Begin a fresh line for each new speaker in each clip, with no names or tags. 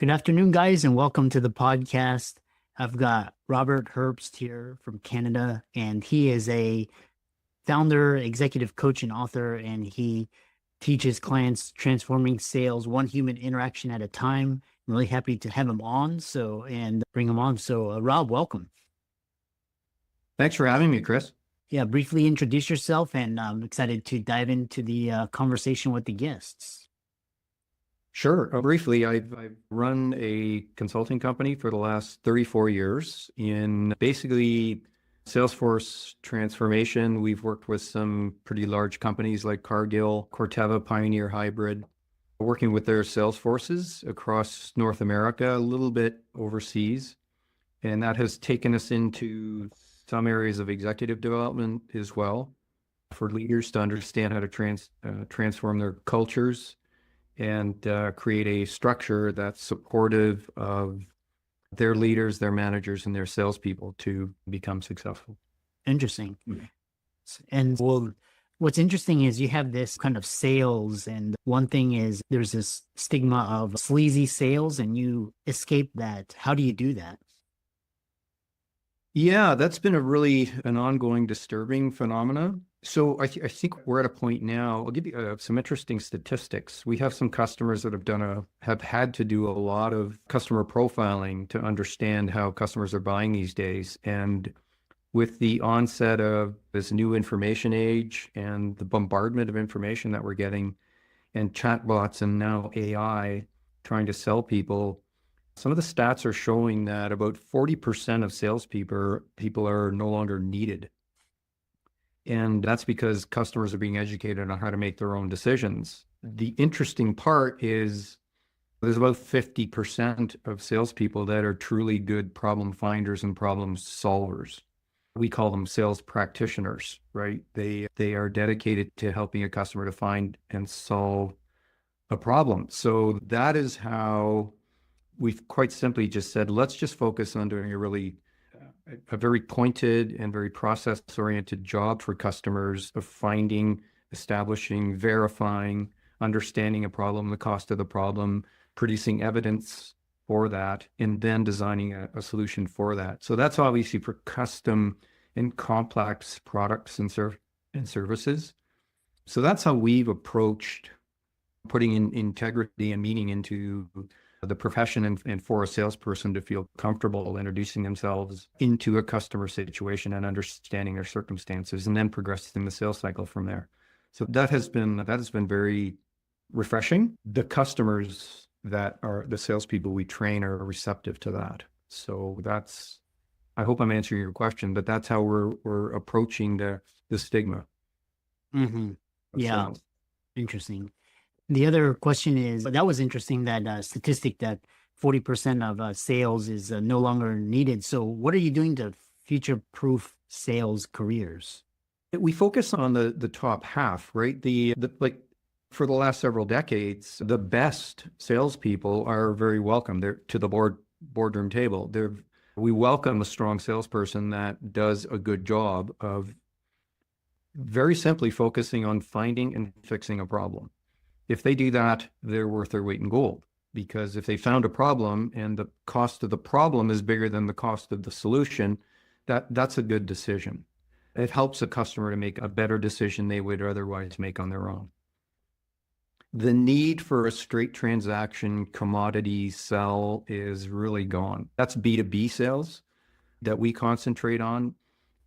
Good afternoon, guys, and welcome to the podcast. I've got Robert Herbst here from Canada, and he is a founder, executive coach, and author, and he teaches clients transforming sales one human interaction at a time. I'm really happy to have him on, and bring him on. Rob, welcome.
Thanks for having me, Chris.
Yeah, briefly introduce yourself, and I'm excited to dive into the conversation with the guests.
Sure. Briefly, I've run a consulting company for the last 34 years in basically Salesforce transformation. We've worked with some pretty large companies like Cargill, Corteva, Pioneer Hybrid, working with their sales forces across North America, a little bit overseas. And that has taken us into some areas of executive development as well for leaders to understand how to transform their cultures and create a structure that's supportive of their leaders, their managers, and their salespeople to become successful.
Interesting. And what's interesting is you have this kind of sales, and one thing is there's this stigma of sleazy sales, and you escape that. How do you do that?
Yeah, that's been an ongoing disturbing phenomena. So I think we're at a point now. I'll give you some interesting statistics. We have some customers that have had to do a lot of customer profiling to understand how customers are buying these days. And with the onset of this new information age and the bombardment of information that we're getting, and chatbots and now AI trying to sell people, some of the stats are showing that about 40% of salespeople are no longer needed. And that's because customers are being educated on how to make their own decisions. The interesting part is there's about 50% of salespeople that are truly good problem finders and problem solvers. We call them sales practitioners, right? They are dedicated to helping a customer to find and solve a problem. So that is how we've quite simply just said, let's just focus on doing a very pointed and very process-oriented job for customers of finding, establishing, verifying, understanding a problem, the cost of the problem, producing evidence for that, and then designing a solution for that. So that's obviously for custom and complex products and services. So that's how we've approached putting in integrity and meaning into the profession, and for a salesperson to feel comfortable introducing themselves into a customer situation and understanding their circumstances, and then progressing the sales cycle from there. So that has been very refreshing. The customers that are the salespeople we train are receptive to that. So I hope I'm answering your question, but that's how we're approaching the stigma.
Mm-hmm. Yeah,
sales.
interesting. The other question is, that was interesting, that statistic that 40% of sales is no longer needed. So what are you doing to future-proof sales careers?
We focus on the top half, right? Like for the last several decades, the best salespeople are very welcome. They're to the boardroom table. We welcome a strong salesperson that does a good job of very simply focusing on finding and fixing a problem. If they do that, they're worth their weight in gold, because if they found a problem and the cost of the problem is bigger than the cost of the solution, that's a good decision. It helps a customer to make a better decision they would otherwise make on their own. The need for a straight transaction commodity sell is really gone. That's B2B sales that we concentrate on.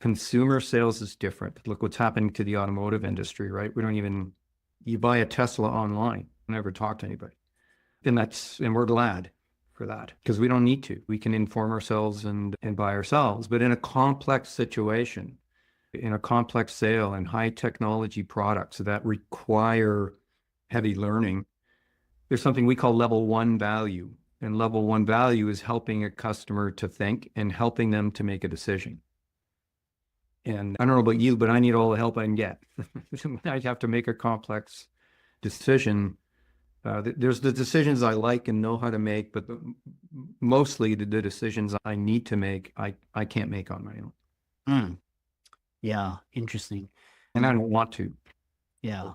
Consumer sales is different. Look what's happening to the automotive industry, right? You buy a Tesla online, never talk to anybody. And we're glad for that, because we don't need to. We can inform ourselves and buy ourselves. But in a complex situation, in a complex sale and high technology products that require heavy learning, there's something we call level one value. And level one value is helping a customer to think and helping them to make a decision. And I don't know about you, but I need all the help I can get. I have to make a complex decision. There's the decisions I like and know how to make, but mostly the decisions I need to make, I can't make on my own.
Mm. Yeah, interesting.
And I don't want to.
Yeah.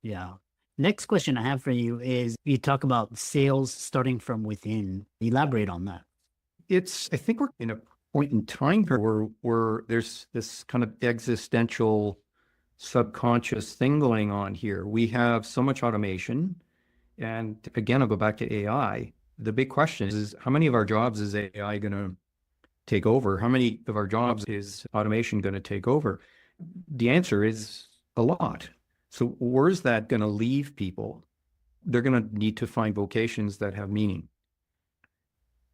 Yeah. Next question I have for you is you talk about sales starting from within. Elaborate on that.
I think we're in a point in time here where there's this kind of existential subconscious thing going on here. We have so much automation. And again, I'll go back to AI. The big question is how many of our jobs is AI going to take over? How many of our jobs is automation going to take over? The answer is a lot. So where's that going to leave people? They're going to need to find vocations that have meaning.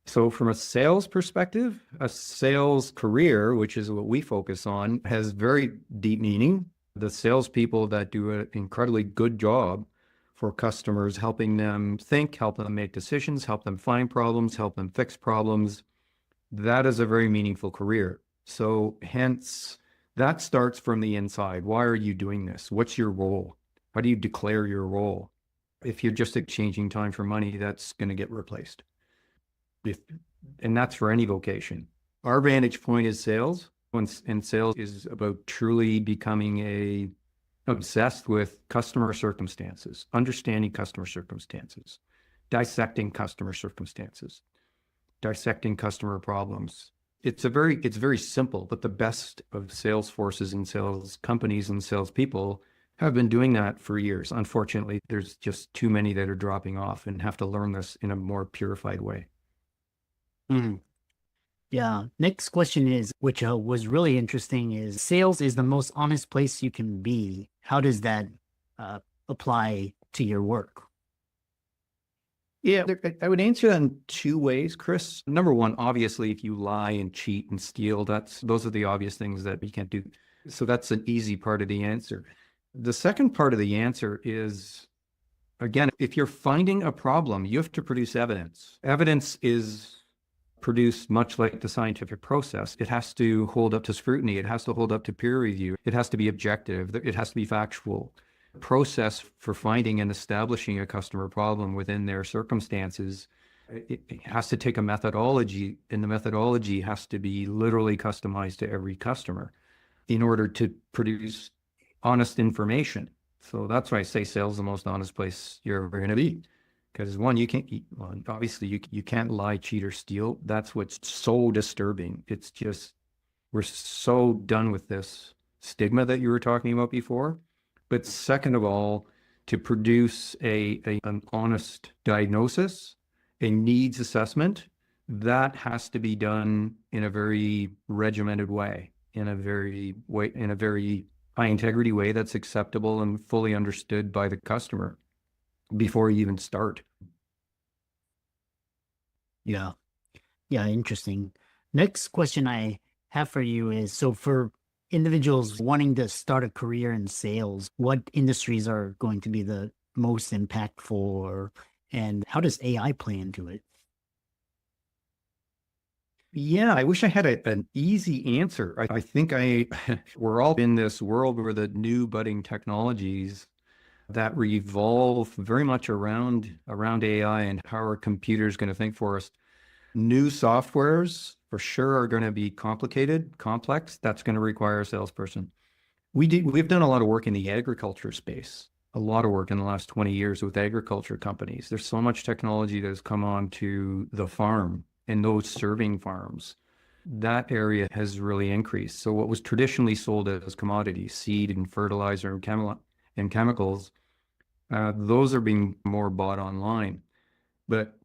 So from a sales perspective, a sales career, which is what we focus on, has very deep meaning. The salespeople that do an incredibly good job for customers, helping them think, help them make decisions, help them find problems, help them fix problems, that is a very meaningful career. So hence, that starts from the inside. Why are you doing this? What's your role? How do you declare your role? If you're just exchanging time for money, that's going to get replaced. And that's for any vocation. Our vantage point is sales, and sales is about truly becoming obsessed with customer circumstances, understanding customer circumstances, dissecting customer circumstances, dissecting customer problems. It's very simple, but the best of sales forces and sales companies and salespeople have been doing that for years. Unfortunately, there's just too many that are dropping off and have to learn this in a more purified way.
Mhm. Yeah. Next question is, which was really interesting, is sales is the most honest place you can be. How does that apply to your work?
Yeah, I would answer that in two ways, Chris. Number one, obviously, if you lie and cheat and steal, those are the obvious things that you can't do. So that's an easy part of the answer. The second part of the answer is, again, if you're finding a problem, you have to produce evidence. Evidence is produced much like the scientific process. It has to hold up to scrutiny. It has to hold up to peer review. It has to be objective. It has to be factual. The process for finding and establishing a customer problem within their circumstances, it has to take a methodology, and the methodology has to be literally customized to every customer in order to produce honest information. So that's why I say sales is the most honest place you're ever going to be. Because one, obviously you can't lie, cheat, or steal. That's what's so disturbing. It's just, we're so done with this stigma that you were talking about before. But second of all, to produce an honest diagnosis, a needs assessment, that has to be done in a very regimented way, in a very high integrity way that's acceptable and fully understood by the customer before you even start.
Yeah. Yeah, interesting. Next question I have for you is, so for individuals wanting to start a career in sales, what industries are going to be the most impactful, and how does AI play into it?
Yeah, I wish I had an easy answer. I think we're all in this world where the new budding technologies that revolve very much around AI and how our computer's going to think for us. New softwares for sure are going to be complicated, complex. That's going to require a salesperson. We've done a lot of work in the agriculture space, a lot of work in the last 20 years with agriculture companies. There's so much technology that has come on to the farm and those serving farms. That area has really increased. So what was traditionally sold as commodities, seed and fertilizer and chemicals, those are being more bought online. But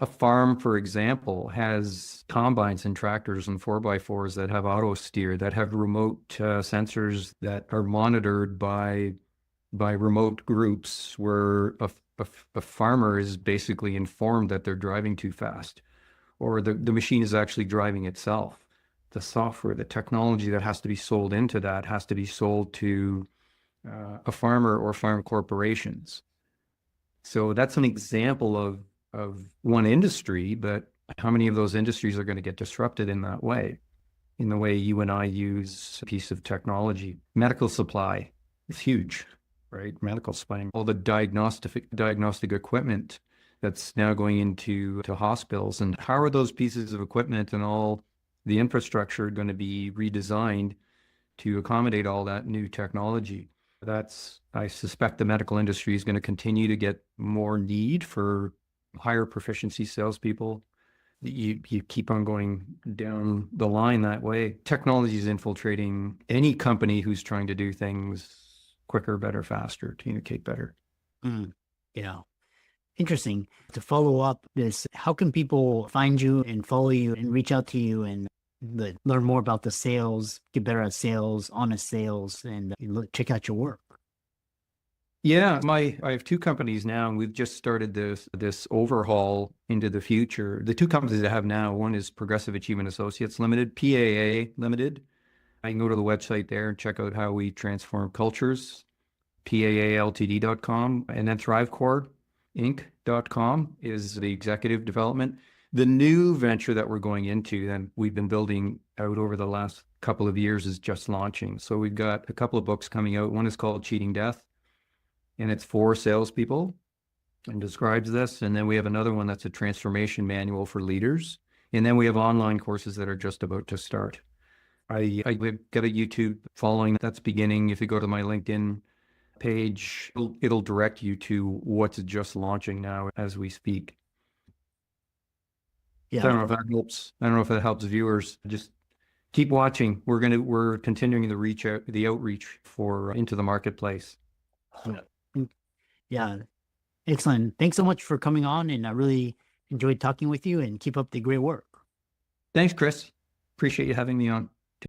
a farm, for example, has combines and tractors and 4x4s that have auto steer, that have remote sensors that are monitored by remote groups, where a farmer is basically informed that they're driving too fast, or the machine is actually driving itself. The software, the technology that has to be sold into that has to be sold to a farmer or farm corporations. So that's an example of one industry, but how many of those industries are going to get disrupted in that way, in the way you and I use a piece of technology? Medical supply is huge, right? Medical supply, all the diagnostic equipment that's now going into hospitals, and how are those pieces of equipment and all the infrastructure going to be redesigned to accommodate all that new technology? I suspect the medical industry is going to continue to get more need for higher proficiency salespeople. You keep on going down the line that way. Technology is infiltrating any company who's trying to do things quicker, better, faster, communicate better.
Yeah. Interesting. To follow up this, how can people find you and follow you and reach out to you and learn more about the sales, get better at sales, honest sales, and check out your work?
Yeah, I have two companies now, and we've just started this overhaul into the future. The two companies I have now, one is Progressive Achievement Associates Limited, PAA Limited. I can go to the website there and check out how we transform cultures, PAALTD.com, and then ThriveCore.Inc.com is the executive development. The new venture that we're going into, and we've been building out over the last couple of years, is just launching. So we've got a couple of books coming out. One is called Cheating Death, and it's for salespeople and describes this. And then we have another one that's a transformation manual for leaders. And then we have online courses that are just about to start. I've got a YouTube following that's beginning. If you go to my LinkedIn page, it'll direct you to what's just launching now as we speak.
Yeah.
I don't know if that helps. I don't know if that helps viewers. Just keep watching. We're continuing the outreach for into the marketplace.
Yeah. Excellent. Thanks so much for coming on, and I really enjoyed talking with you, and keep up the great work.
Thanks, Chris. Appreciate you having me on.